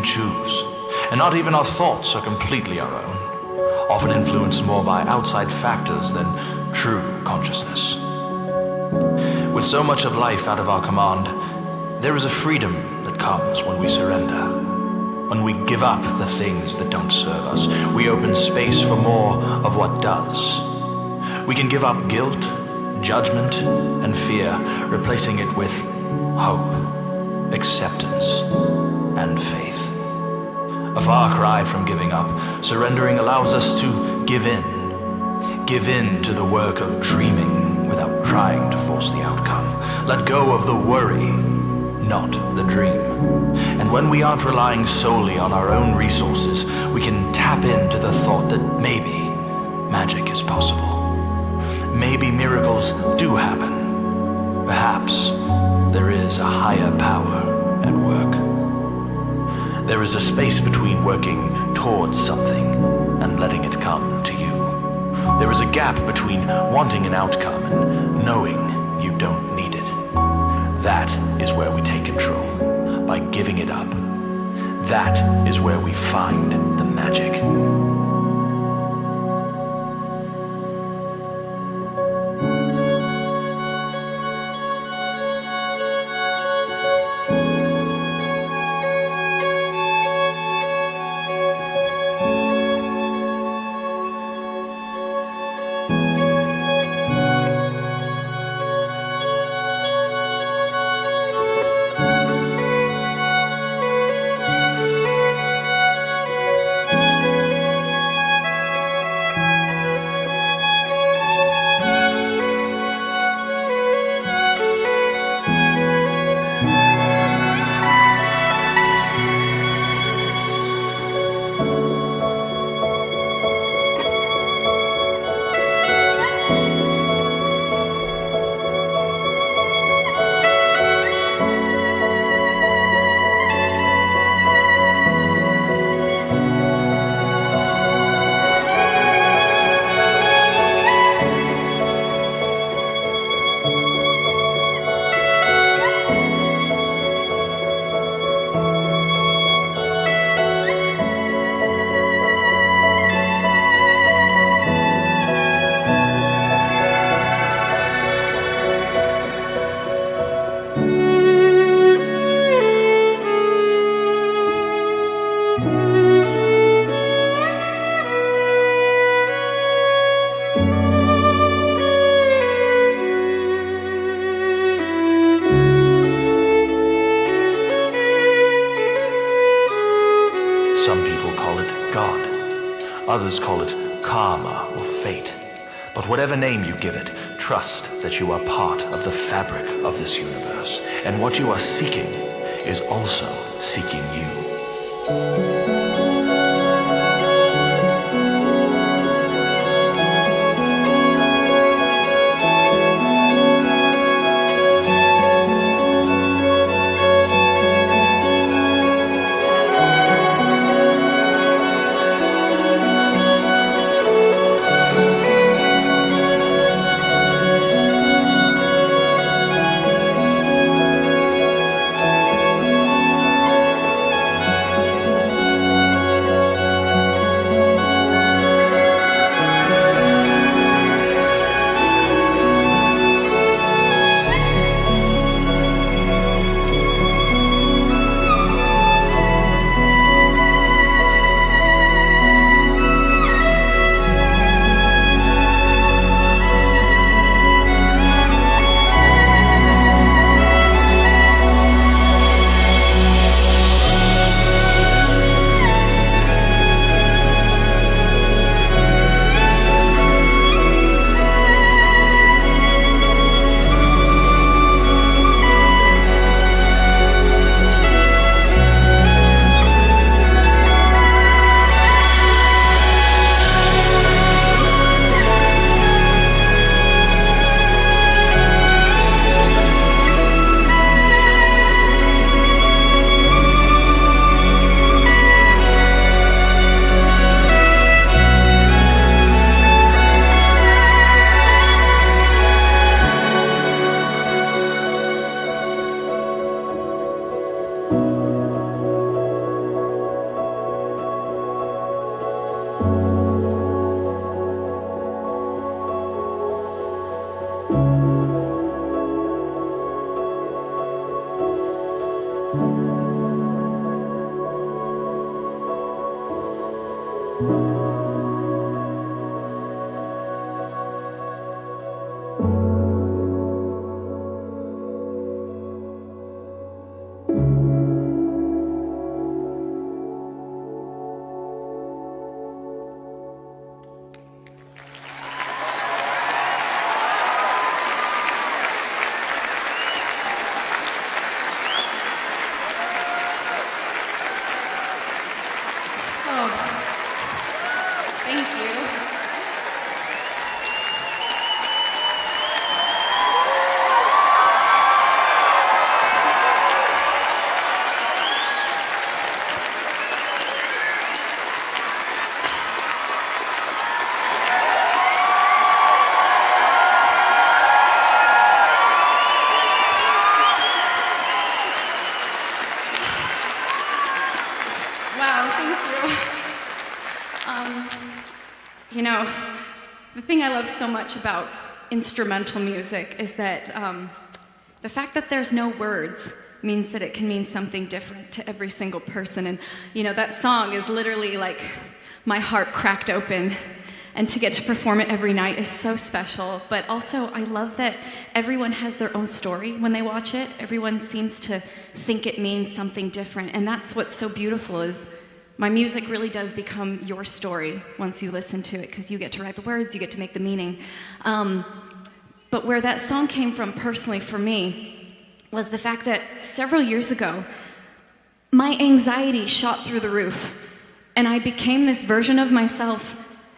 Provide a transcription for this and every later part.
can choose, and not even our thoughts are completely our own, often influenced more by outside factors than true consciousness. With so much of life out of our command, there is a freedom that comes when we surrender. When we give up the things that don't serve us, we open space for more of what does. We can give up guilt, judgment, and fear, replacing it with hope, acceptance, and faith. A far cry from giving up, surrendering allows us to give in to the work of dreaming without trying to force the outcome. Let go of the worry, not the dream. And when we aren't relying solely on our own resources, we can tap into the thought that maybe magic is possible. Maybe miracles do happen. Perhaps there is a higher power at work. There is a space between working towards something and letting it come to you. There is a gap between wanting an outcome and knowing you don't need it. That is where we take control, by giving it up. That is where we find the magic. Others call it karma or fate. But whatever name you give it, trust that you are part of the fabric of this universe, and what you are seeking is also seeking you. Thank you. Wow, thank you. You know, the thing I love so much about instrumental music is that the fact that there's no words means that it can mean something different to every single person. And, you know, that song is literally like my heart cracked open. And to get to perform it every night is so special. But also, I love that everyone has their own story when they watch it. Everyone seems to think it means something different. And that's what's so beautiful is my music really does become your story once you listen to it, because you get to write the words, you get to make the meaning. But where that song came from personally for me was the fact that several years ago, my anxiety shot through the roof, and I became this version of myself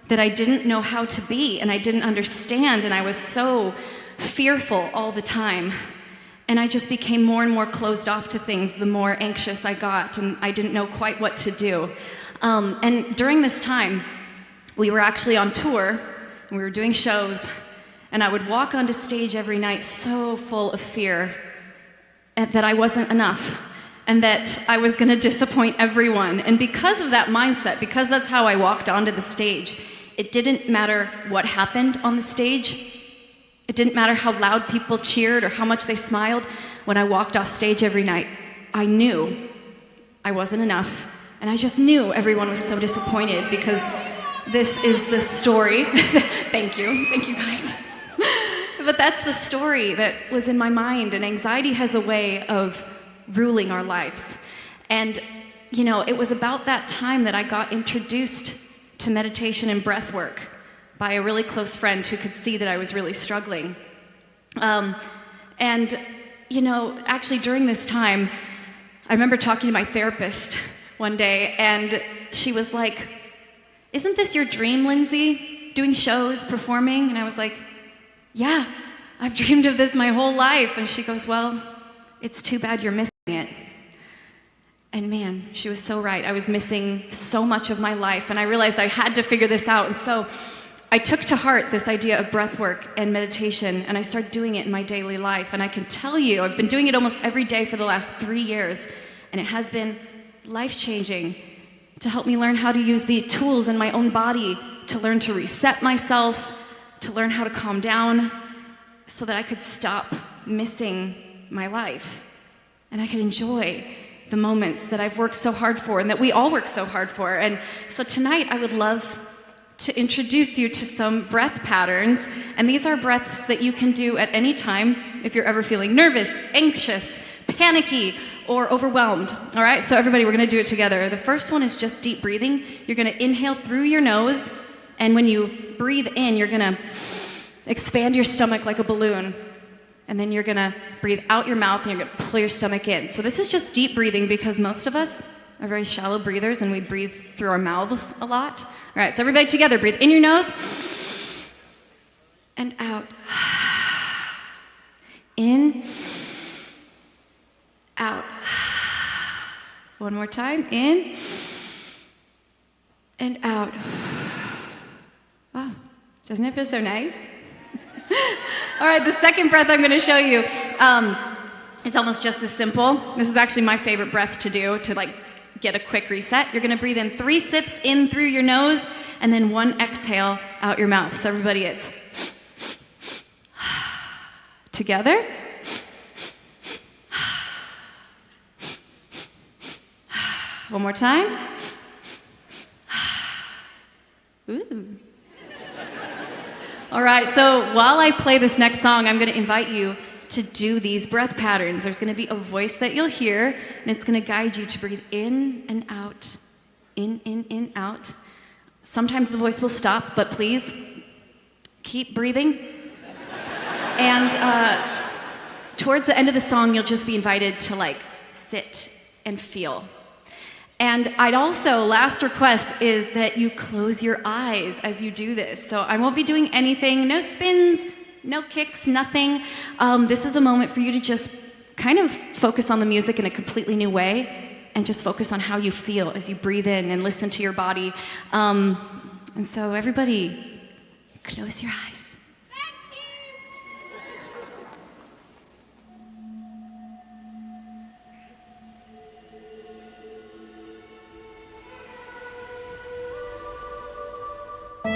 that I didn't know how to be, and I didn't understand, and I was so fearful all the time. And I just became more and more closed off to things the more anxious I got, and I didn't know quite what to do. And during this time, we were actually on tour, and we were doing shows, and I would walk onto stage every night so full of fear that I wasn't enough, and that I was gonna disappoint everyone. And because of that mindset, because that's how I walked onto the stage, it didn't matter what happened on the stage. It didn't matter how loud people cheered or how much they smiled. When I walked off stage every night, I knew I wasn't enough. And I just knew everyone was so disappointed, because this is the story. Thank you guys. But that's the story that was in my mind, and anxiety has a way of ruling our lives. And, you know, it was about that time that I got introduced to meditation and breath work by a really close friend who could see that I was really struggling. And, you know, actually during this time, I remember talking to my therapist one day, and she was like, "Isn't this your dream, Lindsey? Doing shows, performing?" And I was like, "Yeah, I've dreamed of this my whole life." And she goes, "Well, it's too bad you're missing it." And man, she was so right. I was missing so much of my life, and I realized I had to figure this out. And so I took to heart this idea of breath work and meditation, and I started doing it in my daily life. And I can tell you, I've been doing it almost every day for the last 3 years, and it has been life-changing to help me learn how to use the tools in my own body to learn to reset myself, to learn how to calm down, so that I could stop missing my life, and I could enjoy the moments that I've worked so hard for, and that we all work so hard for. And so tonight I would love to introduce you to some breath patterns, and these are breaths that you can do at any time if you're ever feeling nervous, anxious, panicky, or overwhelmed. All right, so everybody, we're gonna do it together. The first one is just deep breathing. You're gonna inhale through your nose, and when you breathe in, you're gonna expand your stomach like a balloon. And then you're gonna breathe out your mouth, and you're gonna pull your stomach in. So this is just deep breathing, because most of us are very shallow breathers, and we breathe through our mouths a lot. All right, so everybody together, breathe in your nose, and out. In, out. One more time, in, and out. Wow, doesn't it feel so nice? All right, the second breath I'm going to show you is almost just as simple. This is actually my favorite breath to do, to like get a quick reset. You're going to breathe in 3 sips in through your nose, and then 1 exhale out your mouth. So everybody, it's together. One more time. Ooh. All right, so while I play this next song, I'm going to invite you to do these breath patterns. There's going to be a voice that you'll hear, and it's going to guide you to breathe in and out. In, out. Sometimes the voice will stop, but please keep breathing. And towards the end of the song, you'll just be invited to sit and feel. And I'd also, last request is that you close your eyes as you do this. So I won't be doing anything, no spins, no kicks, nothing. This is a moment for you to just kind of focus on the music in a completely new way and just focus on how you feel as you breathe in and listen to your body. And so everybody, close your eyes.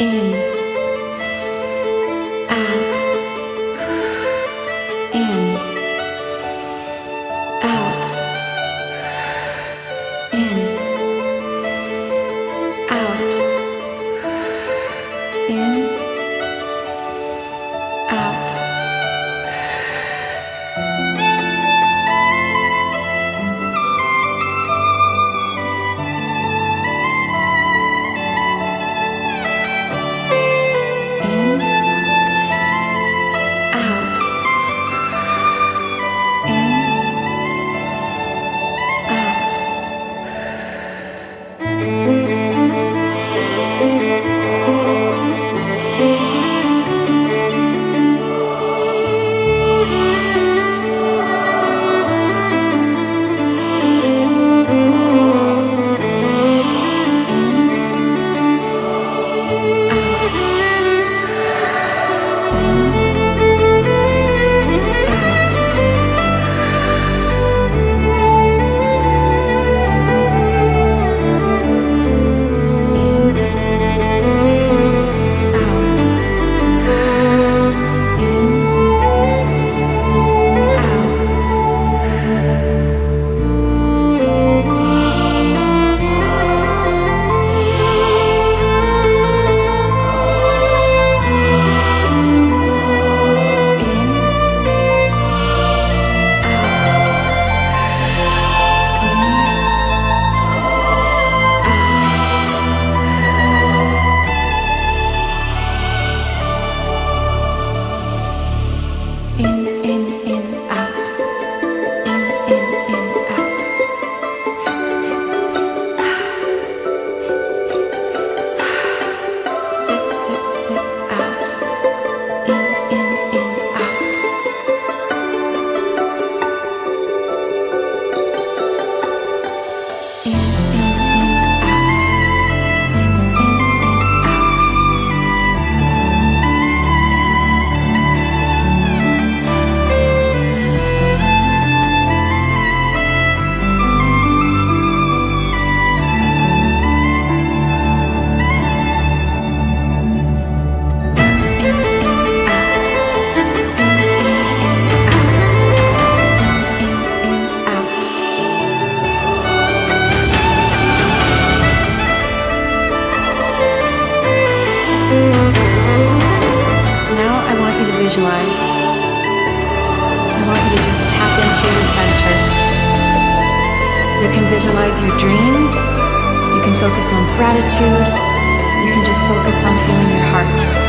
In, out, in, out, in, out, in, out. Visualize. I want you to just tap into your center. You can visualize your dreams. You can focus on gratitude. You can just focus on feeling your heart.